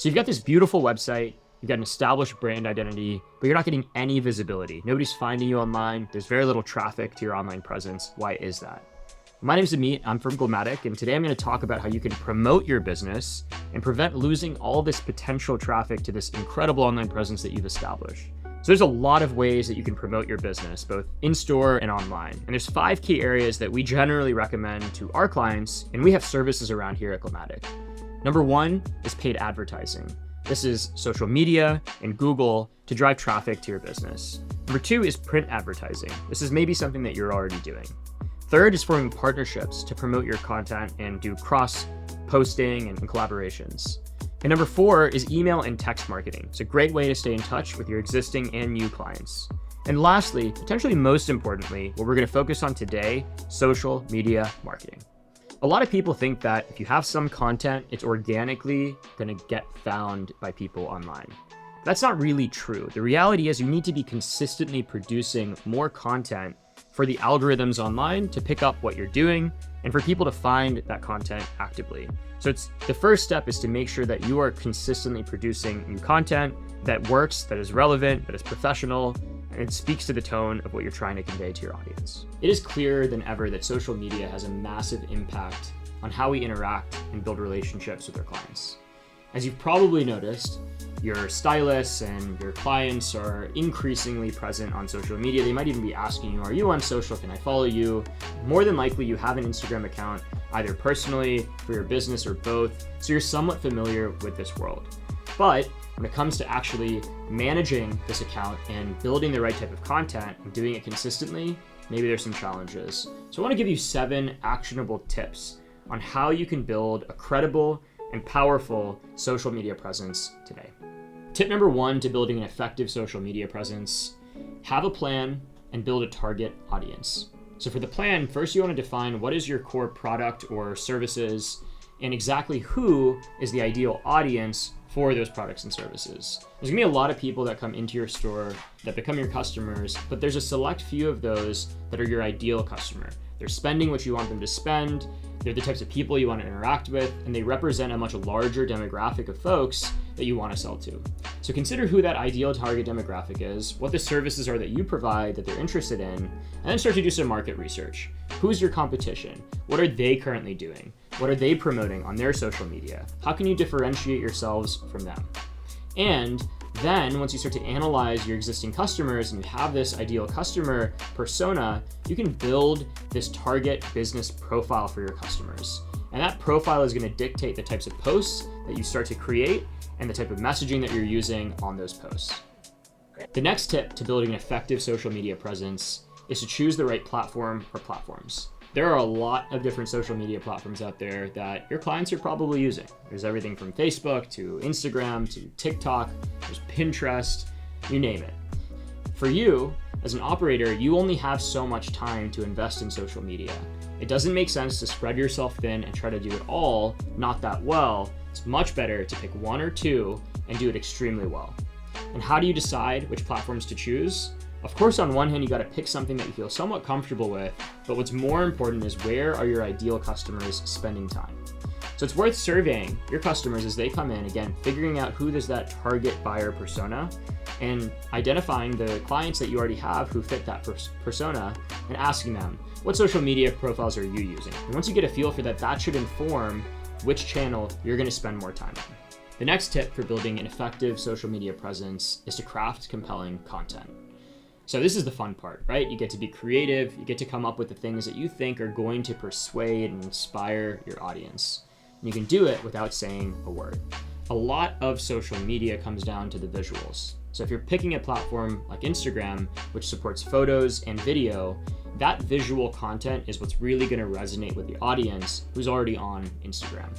So you've got this beautiful website, you've got an established brand identity, but you're not getting any visibility. Nobody's finding you online. There's very little traffic to your online presence. Why is that? My name is Amit, I'm from Glowmatic, and today I'm going to talk about how you can promote your business and prevent losing all this potential traffic to this incredible online presence that you've established. So there's a lot of ways that you can promote your business, both in-store and online. And there's 5 key areas that we generally recommend to our clients, and we have services around here at Glowmatic. Number 1 is paid advertising. This is social media and Google to drive traffic to your business. Number 2 is print advertising. This is maybe something that you're already doing. Third is forming partnerships to promote your content and do cross-posting and collaborations. And number 4 is email and text marketing. It's a great way to stay in touch with your existing and new clients. And lastly, potentially most importantly, what we're going to focus on today, social media marketing. A lot of people think that if you have some content, it's organically going to get found by people online. That's not really true. The reality is you need to be consistently producing more content for the algorithms online to pick up what you're doing and for people to find that content actively. So the first step is to make sure that you are consistently producing new content that works, that is relevant, that is professional, and it speaks to the tone of what you're trying to convey to your audience. It is clearer than ever that social media has a massive impact on how we interact and build relationships with our clients. As you've probably noticed, your stylists and your clients are increasingly present on social media. They might even be asking you, are you on social? Can I follow you? More than likely, you have an Instagram account, either personally, for your business, or both, so you're somewhat familiar with this world. But when it comes to actually managing this account and building the right type of content and doing it consistently, maybe there's some challenges. So I want to give you 7 actionable tips on how you can build a credible and powerful social media presence today. Tip number 1 to building an effective social media presence: have a plan and build a target audience. So for the plan, first you want to define what is your core product or services and exactly who is the ideal audience for those products and services. There's gonna be a lot of people that come into your store that become your customers, but there's a select few of those that are your ideal customer. They're spending what you want them to spend, they're the types of people you want to interact with, and they represent a much larger demographic of folks that you want to sell to. So consider who that ideal target demographic is, what the services are that you provide that they're interested in, and then start to do some market research. Who's your competition? What are they currently doing? What are they promoting on their social media? How can you differentiate yourselves from them? And then once you start to analyze your existing customers and you have this ideal customer persona, you can build this target business profile for your customers. And that profile is going to dictate the types of posts that you start to create and the type of messaging that you're using on those posts. The next tip to building an effective social media presence is to choose the right platform or platforms. There are a lot of different social media platforms out there that your clients are probably using. There's everything from Facebook to Instagram to TikTok, there's Pinterest, you name it. For you, as an operator, you only have so much time to invest in social media. It doesn't make sense to spread yourself thin and try to do it all not that well. It's much better to pick 1 or 2 and do it extremely well. And how do you decide which platforms to choose? Of course, on one hand, you got to pick something that you feel somewhat comfortable with, but what's more important is where are your ideal customers spending time? So it's worth surveying your customers as they come in, again, figuring out who is that target buyer persona and identifying the clients that you already have who fit that persona and asking them, what social media profiles are you using? And once you get a feel for that, that should inform which channel you're going to spend more time on. The next tip for building an effective social media presence is to craft compelling content. So this is the fun part, right? You get to be creative, you get to come up with the things that you think are going to persuade and inspire your audience. And you can do it without saying a word. A lot of social media comes down to the visuals. So if you're picking a platform like Instagram, which supports photos and video, that visual content is what's really going to resonate with the audience who's already on Instagram.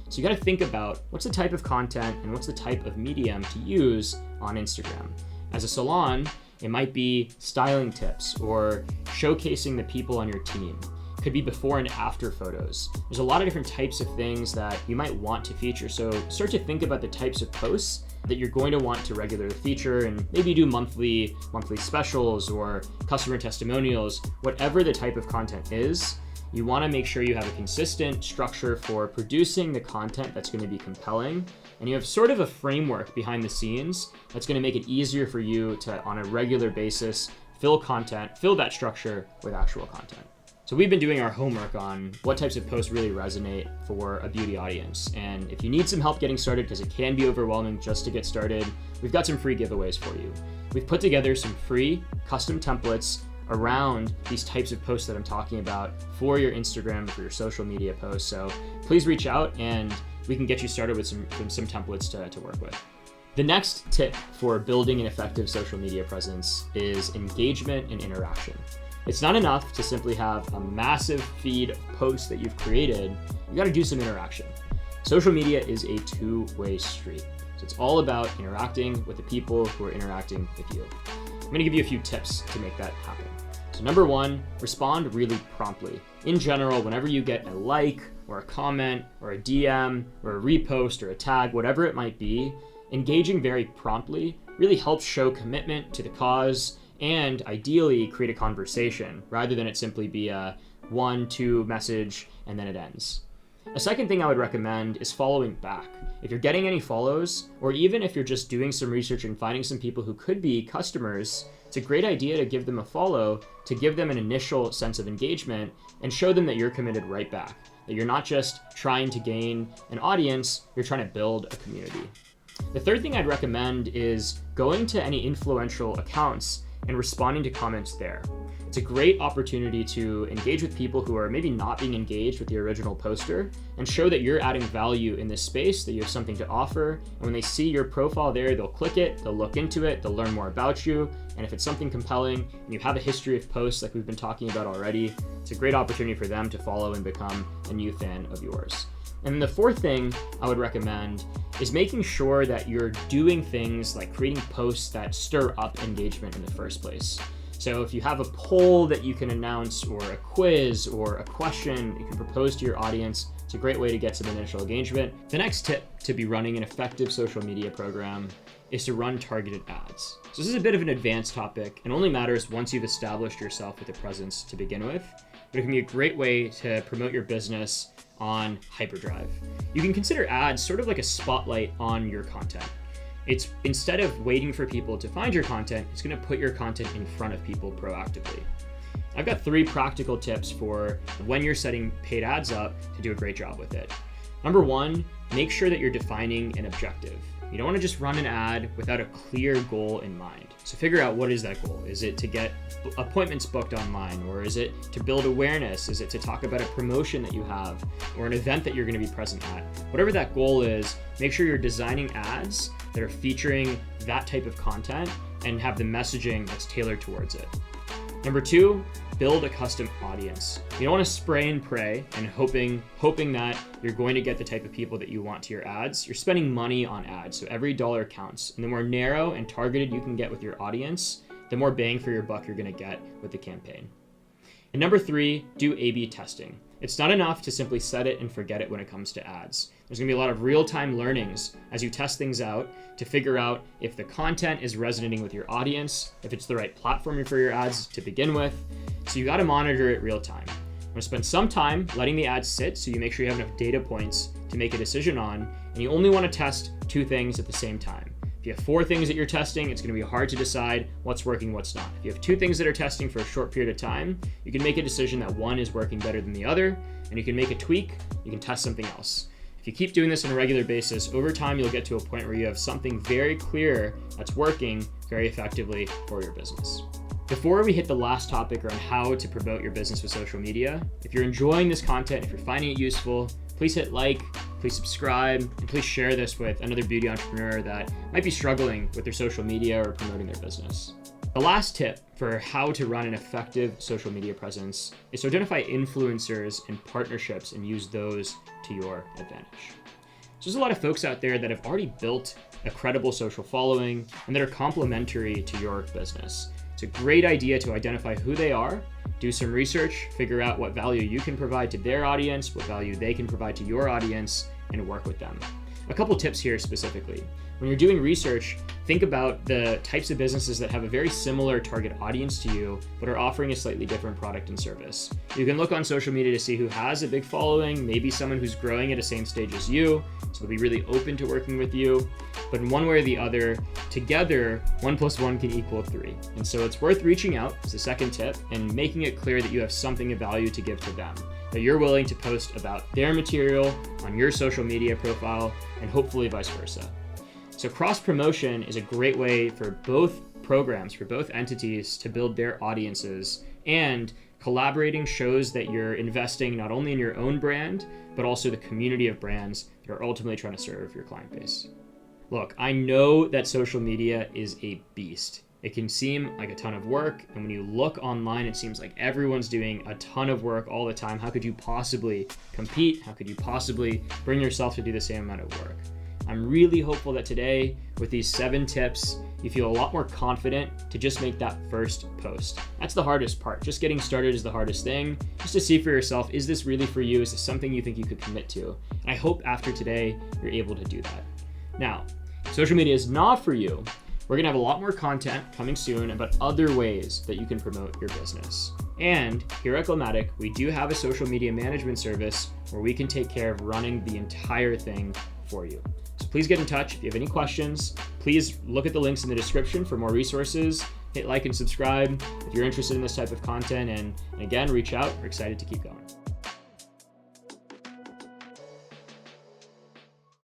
So you got to think about what's the type of content and what's the type of medium to use on Instagram. As a salon, it might be styling tips or showcasing the people on your team. It could be before and after photos. There's a lot of different types of things that you might want to feature. So start to think about the types of posts that you're going to want to regularly feature and maybe do monthly specials or customer testimonials, whatever the type of content is. you want to make sure you have a consistent structure for producing the content that's going to be compelling, and you have sort of a framework behind the scenes that's going to make it easier for you to, on a regular basis, fill that structure with actual content. So we've been doing our homework on what types of posts really resonate for a beauty audience. And if you need some help getting started, because it can be overwhelming just to get started, we've got some free giveaways for you. We've put together some free custom templates around these types of posts that I'm talking about for your Instagram, for your social media posts. So please reach out and we can get you started with some templates to work with. The next tip for building an effective social media presence is engagement and interaction. It's not enough to simply have a massive feed of posts that you've created. You got to do some interaction. Social media is a two-way street. So it's all about interacting with the people who are interacting with you. I'm going to give you a few tips to make that happen. So number one, respond really promptly. In general, whenever you get a like or a comment or a DM or a repost or a tag, whatever it might be, engaging very promptly really helps show commitment to the cause and ideally create a conversation rather than it simply be a 1-2 message and then it ends. A second thing I would recommend is following back. If you're getting any follows, or even if you're just doing some research and finding some people who could be customers, it's a great idea to give them a follow, to give them an initial sense of engagement and show them that you're committed right back, that you're not just trying to gain an audience, you're trying to build a community. The third thing I'd recommend is going to any influential accounts and responding to comments there. It's a great opportunity to engage with people who are maybe not being engaged with the original poster and show that you're adding value in this space, that you have something to offer. And when they see your profile there, they'll click it, they'll look into it, they'll learn more about you. And if it's something compelling and you have a history of posts like we've been talking about already, it's a great opportunity for them to follow and become a new fan of yours. And then the fourth thing I would recommend is making sure that you're doing things like creating posts that stir up engagement in the first place. So if you have a poll that you can announce or a quiz or a question you can propose to your audience, it's a great way to get some initial engagement. The next tip to be running an effective social media program is to run targeted ads. So this is a bit of an advanced topic and only matters once you've established yourself with a presence to begin with, but it can be a great way to promote your business on hyperdrive. You can consider ads sort of like a spotlight on your content. It's instead of waiting for people to find your content, it's going to put your content in front of people proactively. I've got 3 practical tips for when you're setting paid ads up to do a great job with it. Number 1, make sure that you're defining an objective. You don't want to just run an ad without a clear goal in mind. So figure out, what is that goal? Is it to get appointments booked online? Or is it to build awareness? Is it to talk about a promotion that you have or an event that you're going to be present at? Whatever that goal is, make sure you're designing ads that are featuring that type of content and have the messaging that's tailored towards it. Number 2, build a custom audience. You don't want to spray and pray and hoping that you're going to get the type of people that you want to your ads. You're spending money on ads, so every dollar counts. And the more narrow and targeted you can get with your audience, the more bang for your buck you're going to get with the campaign. And number 3, do A/B testing. It's not enough to simply set it and forget it when it comes to ads. There's going to be a lot of real-time learnings as you test things out to figure out if the content is resonating with your audience, if it's the right platform for your ads to begin with. So you got to monitor it real time. I'm going to spend some time letting the ads sit so you make sure you have enough data points to make a decision on, and you only want to test 2 things at the same time. If you have 4 things that you're testing, it's going to be hard to decide what's working, what's not. If you have 2 things that are testing for a short period of time, you can make a decision that one is working better than the other, and you can make a tweak, you can test something else. If you keep doing this on a regular basis, over time you'll get to a point where you have something very clear that's working very effectively for your business. Before we hit the last topic around how to promote your business with social media, if you're enjoying this content, if you're finding it useful, please hit like, please subscribe, and please share this with another beauty entrepreneur that might be struggling with their social media or promoting their business. The last tip for how to run an effective social media presence is to identify influencers and partnerships and use those to your advantage. So there's a lot of folks out there that have already built a credible social following and that are complementary to your business. It's a great idea to identify who they are, do some research, figure out what value you can provide to their audience, what value they can provide to your audience, and work with them. A couple tips here specifically. When you're doing research, think about the types of businesses that have a very similar target audience to you, but are offering a slightly different product and service. You can look on social media to see who has a big following, maybe someone who's growing at the same stage as you, so they'll be really open to working with you. But in one way or the other, together, 1 + 1 can equal 3. And so it's worth reaching out, as the second tip, and making it clear that you have something of value to give to them, that you're willing to post about their material on your social media profile, and hopefully vice versa. So cross-promotion is a great way for both programs, for both entities to build their audiences, and collaborating shows that you're investing not only in your own brand, but also the community of brands that are ultimately trying to serve your client base. Look, I know that social media is a beast. It can seem like a ton of work, and when you look online, it seems like everyone's doing a ton of work all the time. How could you possibly compete? How could you possibly bring yourself to do the same amount of work? I'm really hopeful that today, with these 7 tips, you feel a lot more confident to just make that first post. That's the hardest part. Just getting started is the hardest thing. Just to see for yourself, is this really for you? Is this something you think you could commit to? And I hope after today, you're able to do that. Now, if social media is not for you, we're gonna have a lot more content coming soon about other ways that you can promote your business. And here at Glowmatic, we do have a social media management service where we can take care of running the entire thing for you. So please get in touch if you have any questions. Please look at the links in the description for more resources. Hit like and subscribe if you're interested in this type of content. And again, reach out. We're excited to keep going.